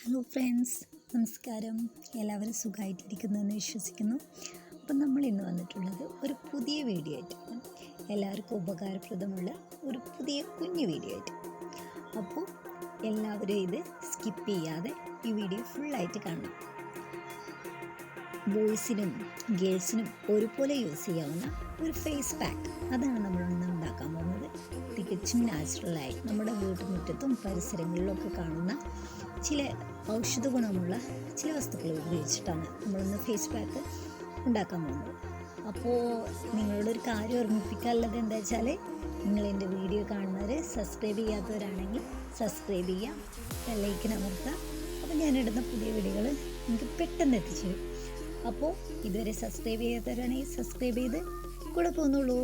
Hello friends, നമസ്കാരം. എല്ലാവരും സുഖമായിട്ടിരിക്കുന്നുവെന്ന് വിശ്വസിക്കുന്നു. അപ്പം നമ്മൾ ഇന്ന് വന്നിട്ടുള്ളത് ഒരു പുതിയ വീഡിയോ ആയിട്ടാണ്. എല്ലാവർക്കും ഉപകാരപ്രദമുള്ള ഒരു പുതിയ കുഞ്ഞു വീഡിയോ ആയിട്ട്. അപ്പോൾ എല്ലാവരും ഇത് സ്കിപ്പ് ചെയ്യാതെ ഈ വീഡിയോ ഫുള്ളായിട്ട് കാണണം. ബോയ്സിനും ഗേൾസിനും ഒരുപോലെ യൂസ് ചെയ്യാവുന്ന ഒരു ഫേസ് പാക്ക്, അതാണ് നമ്മളിന്ന് ഉണ്ടാക്കാൻ പോകുന്നത്. തികച്ചും നാച്ചുറലായി നമ്മുടെ വീട്ടുമുറ്റത്തും പരിസരങ്ങളിലൊക്കെ കാണുന്ന ചില ഔഷധ ഗുണമുള്ള ചില വസ്തുക്കൾ ഉപയോഗിച്ചിട്ടാണ് നമ്മളിന്ന് ഫേസ് പാക്ക് ഉണ്ടാക്കാൻ പോകുന്നത്. അപ്പോൾ നിങ്ങളോടൊരു കാര്യം ഓർമ്മിപ്പിക്കാനുള്ളത് എന്താ വെച്ചാൽ, നിങ്ങൾ എൻ്റെ വീഡിയോ കാണുന്നവർ സബ്സ്ക്രൈബ് ചെയ്യാത്തവരാണെങ്കിൽ സബ്സ്ക്രൈബ് ചെയ്യുക, ലൈക്കിന് അമർത്തുക. അപ്പോൾ ഞാനിടുന്ന പുതിയ വീഡിയോകൾ നിങ്ങൾക്ക് പെട്ടെന്ന് എത്തിച്ചു തരും. അപ്പോൾ ഇതുവരെ സബ്സ്ക്രൈബ് ചെയ്യാത്തവരാണെങ്കിൽ സബ്സ്ക്രൈബ് ചെയ്ത് കൂടെ പോന്നുള്ളൂ.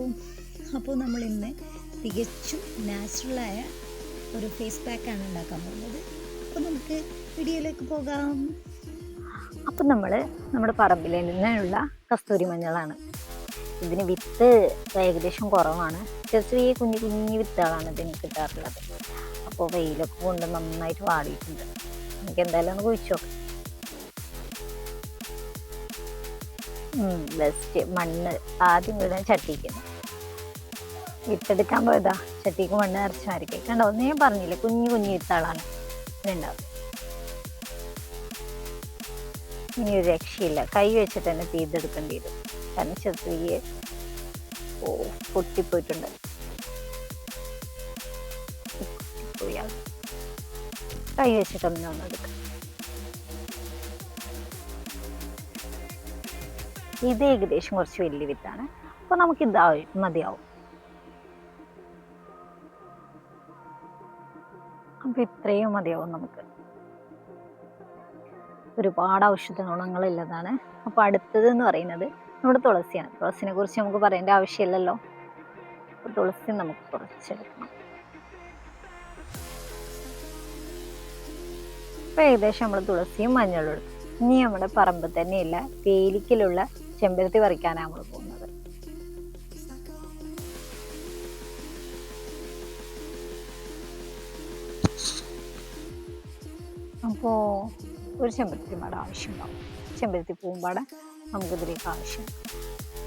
അപ്പോൾ നമ്മൾ ഇന്ന് തികച്ചും നാച്ചുറലായ ഒരു ഫേസ് പാക്കാണ് ഉണ്ടാക്കാൻ പോകുന്നത്. അപ്പോൾ നമുക്ക് വീഡിയോയിലേക്ക് പോകാം. അപ്പം നമ്മുടെ പറമ്പിൽ നിന്നുള്ള കസ്തൂരി മഞ്ഞളാണ്. ഇതിന് വിത്ത് ഏകദേശം കുറവാണ്. ചെറിയ കുഞ്ഞു കുഞ്ഞു വിത്തുകളാണ് ഇതിന് കിട്ടാറുള്ളത്. അപ്പോൾ വെയിലൊക്കെ കൊണ്ട് നന്നായിട്ട് വാടിയിട്ടുണ്ട്. എനിക്ക് എന്തായാലും ഒന്ന് കുഴിച്ചു നോക്കാം. ബെസ്റ്റ് മണ്ണ് ആദ്യം വീടാൻ ചട്ടിക്കുന്നു. വിത്തെടുക്കാൻ പോയതാ, ചട്ടിക്ക് മണ്ണ് നിറച്ച് മാറിക്കേ. കണ്ടോ, ഒന്നും ഞാൻ പറഞ്ഞില്ലേ, കുഞ്ഞു കുഞ്ഞു വിത്തുകളാണ് ഇതിനുണ്ടാവും. ഇനി ഒരു രക്ഷയില്ല, കൈ വെച്ചിട്ട് തന്നെ തീർത്തെടുക്കേണ്ടി വരും. കാരണം ചെറിയ പൊട്ടിപ്പോയിട്ടുണ്ട്. കൈ വെച്ചിട്ടൊന്നും എടുക്കാം. ഇത് ഏകദേശം കുറച്ച് വലിയ വിത്താണ്. അപ്പോൾ നമുക്കിത് മതിയാവും. അപ്പം ഇത്രയും മതിയാവും നമുക്ക്. ഒരുപാട് ഔഷധ ഗുണങ്ങളുള്ളതാണ്. അപ്പോൾ അടുത്തത് എന്ന് പറയുന്നത് നമ്മുടെ തുളസിയാണ്. തുളസിനെ കുറിച്ച് നമുക്ക് പറയേണ്ട ആവശ്യമില്ലല്ലോ. അപ്പോൾ തുളസി നമുക്ക് കുറച്ചെടുക്കണം. അപ്പോൾ ഏകദേശം നമ്മൾ തുളസിയും മഞ്ഞളും എടുക്കും. ഇനി നമ്മുടെ പറമ്പ് തന്നെയില്ല, വേലിക്കലുള്ള ചെമ്പരത്തി പറിക്കാനാണ് നമ്മൾ പോകുന്നത്. അപ്പോൾ ഒരു ചെമ്പരത്തി മട ആവശ്യമുണ്ടാവും. ചെമ്പരത്തി പൂമ്പാട നമുക്കിതിലേക്ക് ആവശ്യം,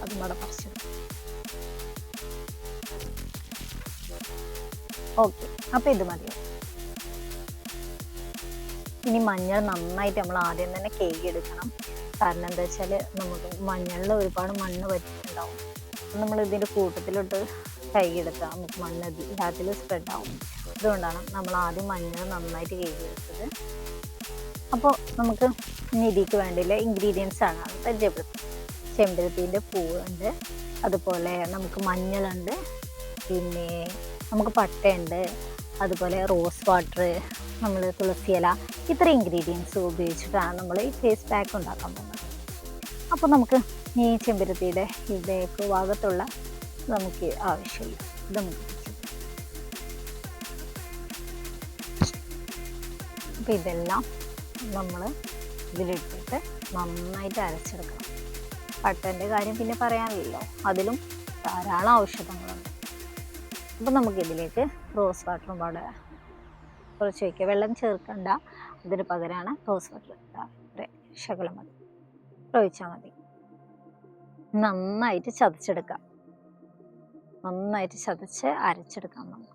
അത് മട പറിച്ചെടുക്കും. ഓക്കെ, അപ്പോൾ ഇത് മതിയോ? ഇനി മഞ്ഞൾ നന്നായിട്ട് നമ്മൾ ആദ്യം തന്നെ കേകിയെടുക്കണം. കാരണം എന്താ വെച്ചാൽ, നമുക്ക് മഞ്ഞളിൽ ഒരുപാട് മണ്ണ് പറ്റിയിട്ടുണ്ടാവും. നമ്മൾ ഇതിൻ്റെ കൂട്ടത്തിലോട്ട് കൈയെടുത്താൽ നമുക്ക് മണ്ണ് എല്ലാത്തിലും സ്പ്രെഡ് ആവും. അതുകൊണ്ടാണ് നമ്മൾ ആദ്യം മഞ്ഞൾ നന്നായിട്ട് കേകിയെടുത്തത്. അപ്പോൾ നമുക്ക് ഇനി ഇതിലേക്ക് വേണ്ടിയുള്ള ഇൻഗ്രീഡിയൻസ് ആണ് പരിചയപ്പെടുത്തുന്നത്. ചെമ്പരത്തിൻ്റെ പൂവുണ്ട്, അതുപോലെ നമുക്ക് മഞ്ഞളുണ്ട്, പിന്നെ നമുക്ക് പട്ടയുണ്ട്, അതുപോലെ റോസ് വാട്ടർ, നമ്മൾ തുളസിയില, ഇത്ര ഇൻഗ്രീഡിയൻസ് ഉപയോഗിച്ചിട്ടാണ് നമ്മൾ ഈ ഫേസ് പാക്ക് ഉണ്ടാക്കാൻ പോകുന്നത്. അപ്പോൾ നമുക്ക് ഈ ചെമ്പരത്തിയുടെ ഇതിലേക്ക് ഭാഗത്തുള്ള നമുക്ക് ആവശ്യമില്ല. ഇത് നമുക്ക് അപ്പോൾ ഇതെല്ലാം നമ്മൾ ഇതിലിട്ടിട്ട് നന്നായിട്ട് അരച്ചെടുക്കണം. പട്ടൻ്റെ കാര്യം പിന്നെ പറയാനില്ലല്ലോ, അതിലും ധാരാളം ഔഷധങ്ങളുണ്ട്. അപ്പോൾ നമുക്കിതിലേക്ക് റോസ് വാട്ടറും പാടെ കുറച്ച് വയ്ക്കുക. വെള്ളം ചേർക്കണ്ട, അതിന് പകരമാണ് റോസ് വാട്ടർ. ശകലം മതി, ഒഴിച്ചാൽ മതി. നന്നായിട്ട് ചതച്ചെടുക്കാം. നന്നായിട്ട് ചതച്ച് അരച്ചെടുക്കാം നമുക്ക്.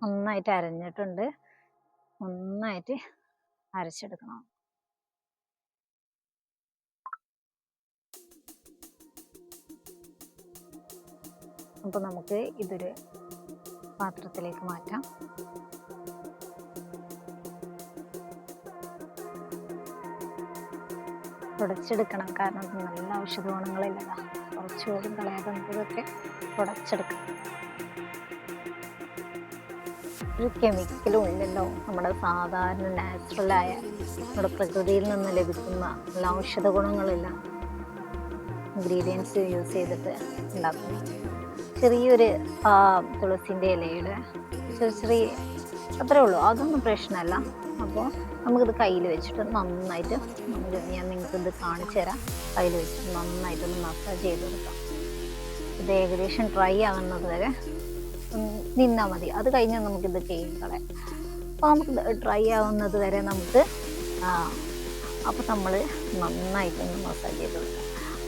നന്നായിട്ട് അരഞ്ഞിട്ടുണ്ട്, നന്നായിട്ട് അരച്ചെടുക്കണം. അപ്പോൾ നമുക്ക് ഇതൊരു പാത്രത്തിലേക്ക് മാറ്റാം. തുടച്ചെടുക്കണം, കാരണം ഇത് നല്ല ഔഷധ ഗുണങ്ങളില്ലതാണ്. കുറച്ചുകൂടി കളയാതെ നമുക്കിതൊക്കെ തുടച്ചെടുക്കാം. ഒരു കെമിക്കലും ഇല്ലല്ലോ, നമ്മുടെ സാധാരണ നാച്ചുറലായ നമ്മുടെ പ്രകൃതിയിൽ നിന്ന് ലഭിക്കുന്ന നല്ല ഔഷധ ഗുണങ്ങളില്ല ഇൻഗ്രീഡിയൻസ് യൂസ് ചെയ്തിട്ട് ഉണ്ടാക്കുന്നത്. ചെറിയൊരു തുളസിൻ്റെ ഇലയുടെ ചെറിയ അത്രേ ഉള്ളൂ, അതൊന്നും പ്രശ്നമല്ല. അപ്പോൾ നമുക്കിത് കയ്യിൽ വെച്ചിട്ട് നന്നായിട്ട് ഞാൻ നിങ്ങൾക്കിത് കാണിച്ചു തരാം. കയ്യിൽ വെച്ചിട്ട് നന്നായിട്ടൊന്ന് മസാജ് ചെയ്ത് കൊടുക്കാം. ഇത് ഏകദേശം ഡ്രൈ ആകുന്നത് വരെ നിന്നാൽ മതി. അത് കഴിഞ്ഞാൽ നമുക്കിത് കളയാം. അപ്പോൾ നമുക്ക് ഡ്രൈ ആവുന്നത് വരെ നമുക്ക് അപ്പോൾ നമ്മൾ നന്നായിട്ടൊന്ന് മസാജ് ചെയ്ത് കൊടുക്കാം.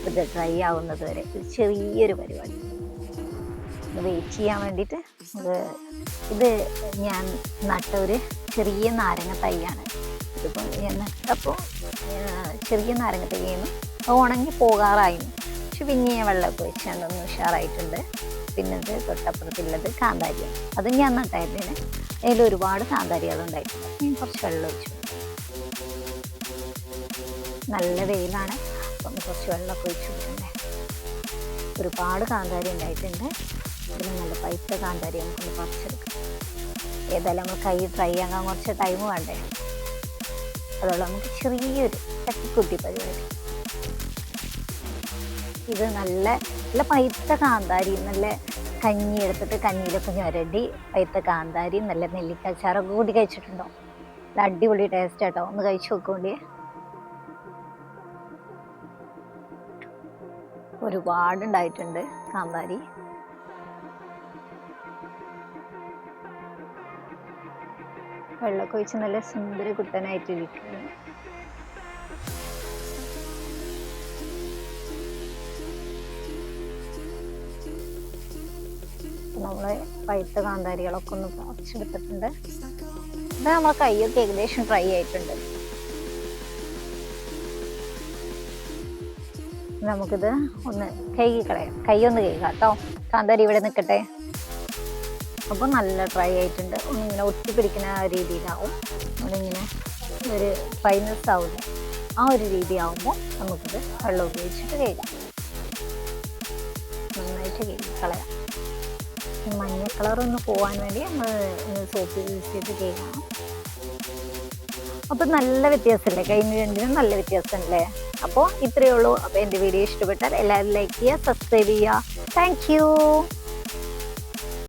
ഇത് ഡ്രൈ ആവുന്നത് വരെ ഒരു ചെറിയൊരു പരിപാടി വെയിറ്റ് ചെയ്യാൻ വേണ്ടിയിട്ട്. ഇത് ഞാൻ നട്ട ഒരു ചെറിയ നാരങ്ങ തൈയാണ്. ഇതിപ്പോൾ ഞാൻ നട്ടപ്പോൾ ചെറിയ നാരങ്ങ തൈയാണ്, ഉണങ്ങി പോകാറായിരുന്നു. പക്ഷെ പിന്നെ ഞാൻ വെള്ളമൊക്കെ വെച്ചാണ്ടൊന്ന് ഉഷാറായിട്ടുണ്ട്. പിന്നെ ഇത് തൊട്ടപ്പുറത്തുള്ളത് കാന്താരിയാണ്. അത് ഞാൻ നട്ടായിരുന്നു. അതിൽ ഒരുപാട് കാന്താരികളുണ്ടായിട്ടുണ്ട്. ഞാൻ കുറച്ച് വെള്ളം ഒഴിച്ചു. നല്ല വെയിലാണ്, അപ്പം കുറച്ച് വെള്ളമൊക്കെ ഒഴിച്ചു കൊടുക്കണ്ടേ. ഒരുപാട് കാന്താരി ഉണ്ടായിട്ടുണ്ട്. പിന്നെ നല്ല പൈസ കാന്താരി നമുക്കൊന്ന് പറിച്ചെടുക്കാം. ഏതായാലും നമ്മൾ കൈ ഡ്രൈ ആകാൻ കുറച്ച് ടൈം വേണ്ടേ. അതുകൊണ്ട് നമുക്ക് ചെറിയൊരു തട്ടിക്കുട്ടി പരിപാടി. ഇത് നല്ല നല്ല പൈത്ത കാന്താരി, നല്ല കഞ്ഞി എടുത്തിട്ട് കഞ്ഞിയിലൊക്കെ ഞൊരടി പൈത്ത കാന്താരി നല്ല നെല്ലിക്കച്ചാറൊക്കെ കൂടി കഴിച്ചിട്ടുണ്ടോ? നല്ല അടിപൊളി ടേസ്റ്റ് കേട്ടോ. ഒന്ന് കഴിച്ചു നോക്കോണ്ടേ. ഒരുപാടുണ്ടായിട്ടുണ്ട് കാന്താരി. വെള്ളമൊക്കെ ഒഴിച്ച് നല്ല സുന്ദര കുട്ടനായിട്ടിരിക്കുന്നു. നമ്മൾ പഴുത്ത കാന്താരികളൊക്കെ ഒന്ന് പറിച്ചെടുത്തിട്ടുണ്ട്. ഇത് നമ്മളെ കൈയൊക്കെ ഏകദേശം ഡ്രൈ ആയിട്ടുണ്ട്. നമുക്കിത് ഒന്ന് കളയാം. കൈയൊന്ന് കഴുകാം കേട്ടോ. കാന്താരി ഇവിടെ നിൽക്കട്ടെ. അപ്പോൾ നല്ല ഡ്രൈ ആയിട്ടുണ്ട്. ഒന്നിങ്ങനെ ഒട്ടിപ്പിടിക്കുന്ന രീതിയിലാവും. നമ്മളിങ്ങനെ ഒരു ഡ്രൈനെസ് ആവില്ല. ആ ഒരു രീതി ആവുമ്പോൾ നമുക്കിത് വെള്ളം ഉപയോഗിച്ചിട്ട് കഴുകാം. നന്നായിട്ട് കളയാം. മഞ്ഞ കളറൊന്ന് പോകാൻ വേണ്ടി നമ്മൾ സോപ്പ് യൂസ് ചെയ്ത് കഴുകണം. അപ്പോൾ നല്ല വ്യത്യാസമല്ലേ? കഴിഞ്ഞ രണ്ടിനും നല്ല വ്യത്യാസമല്ലേ? അപ്പോൾ ഇത്രയേ ഉള്ളൂ. അപ്പോൾ എൻ്റെ വീഡിയോ ഇഷ്ടപ്പെട്ടാൽ എല്ലാവരും ലൈക്ക് ചെയ്യുക, സബ്സ്ക്രൈബ് ചെയ്യുക. Thank you.